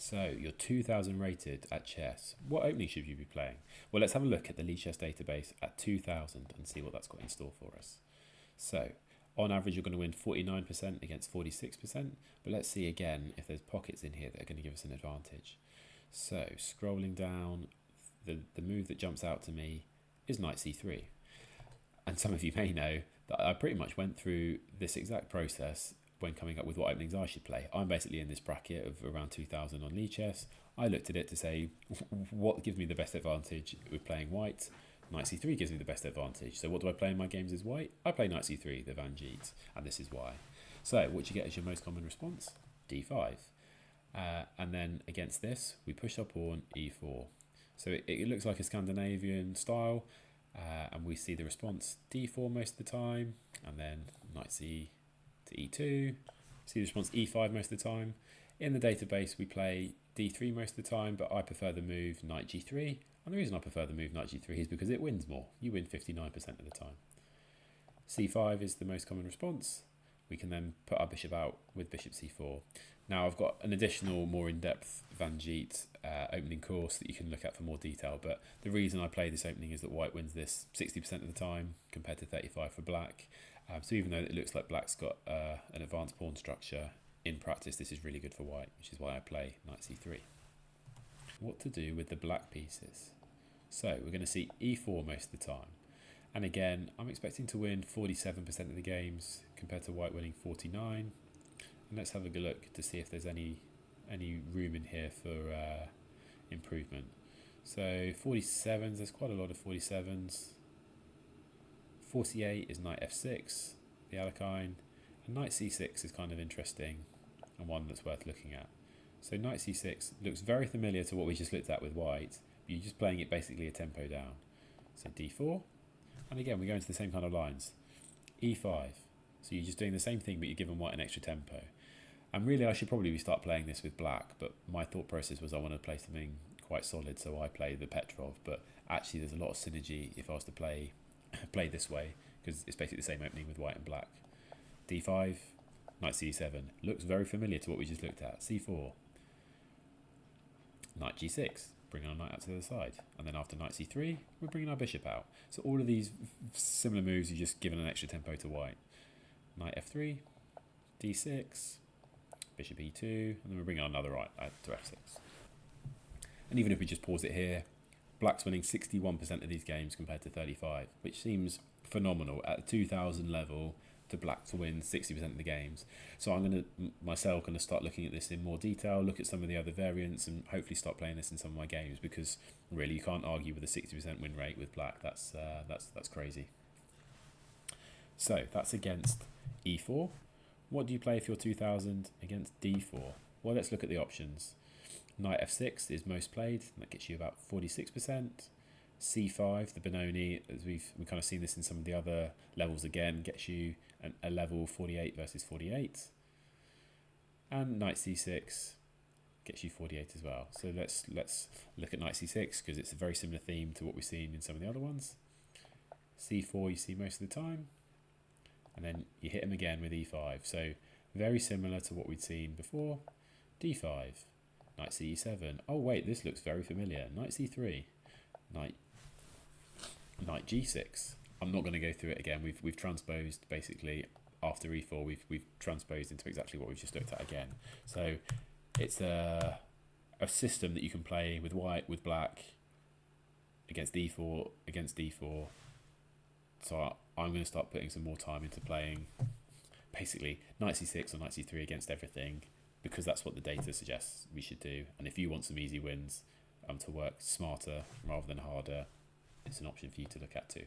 So, you're 2000 rated at chess. What opening should you be playing? Well, let's have a look at the Lead Chess database at 2000 and see what that's got in store for us. So, on average, you're going to win 49% against 46%, but let's see again if there's pockets in here that are going to give us an advantage. So, scrolling down, the move that jumps out to me is knight c3. And some of you may know that I pretty much went through this exact process when coming up with what openings I should play. I'm basically in this bracket of around 2000 on Lead Chess. I looked at it to say, what gives me the best advantage with playing white? Knight c3 gives me the best advantage. So what do I play in my games as white? I play knight c3, the Van Geet, and this is why. So what you get as your most common response? d5. And then against this, we push our pawn e4. So it looks like a Scandinavian style, and we see the response d4 most of the time, and then knight c to e2. See the response e5 most of the time. In the database, we play d3 most of the time, but I prefer the move knight g3. And the reason I prefer the move knight g3 is because it wins more. You win 59% of the time. c5 is the most common response. We can then put our bishop out with bishop c4. Now I've got an additional, more in-depth Van Geet opening course that you can look at for more detail, but the reason I play this opening is that white wins this 60% of the time compared to 35% for black. So even though it looks like black's got an advanced pawn structure, in practice this is really good for white, which is why I play knight c3. What to do with the black pieces? So we're going to see e4 most of the time. And again, I'm expecting to win 47% of the games compared to white winning 49%. And let's have a good look to see if there's any room in here for improvement. So 47s, there's quite a lot of 47s. 48 is knight f6, the Alekhine, and knight c6 is kind of interesting and one that's worth looking at. So knight c6 looks very familiar to what we just looked at with white, but you're just playing it basically a tempo down. So d4, and again we go into the same kind of lines. e5, so you're just doing the same thing but you're giving white an extra tempo. And really I should probably start playing this with black, but my thought process was I want to play something quite solid, so I play the Petrov, but actually there's a lot of synergy if I was to play this way, because it's basically the same opening with white and black. d5, knight c7, looks very familiar to what we just looked at. c4, knight g6, bringing our knight out to the other side, and then after knight c3 we're bringing our bishop out. So all of these similar moves, you're just giving an extra tempo to white. Knight f3, d6, bishop e2, and then we're bringing another right to f6. And even if we just pause it here, black's winning 61% of these games compared to 35%, which seems phenomenal at a 2000 level to black to win 60% of the games. So I'm going to start looking at this in more detail, look at some of the other variants, and hopefully start playing this in some of my games, because really you can't argue with a 60% win rate with black. That's crazy. So that's against e4. What do you play if you're 2000 against d4? Well, let's look at the options. Knight f6 is most played, and that gets you about 46%. c5, the Benoni, as we've kind of seen this in some of the other levels again, gets you a level 48 versus 48. And knight c6 gets you 48 as well. So let's look at knight c6, because it's a very similar theme to what we've seen in some of the other ones. c4 you see most of the time, and then you hit him again with e5. So very similar to what we'd seen before. d5, knight c7. Oh wait, this looks very familiar. Knight c3, knight g6. I'm not going to go through it again. We've transposed basically after e4. We've transposed into exactly what we've just looked at again. So it's a system that you can play with white, with black, against d4, against d4. So I'm going to start putting some more time into playing basically knight c6 or knight c3 against everything, because that's what the data suggests we should do. And if you want some easy wins to work smarter rather than harder, it's an option for you to look at too.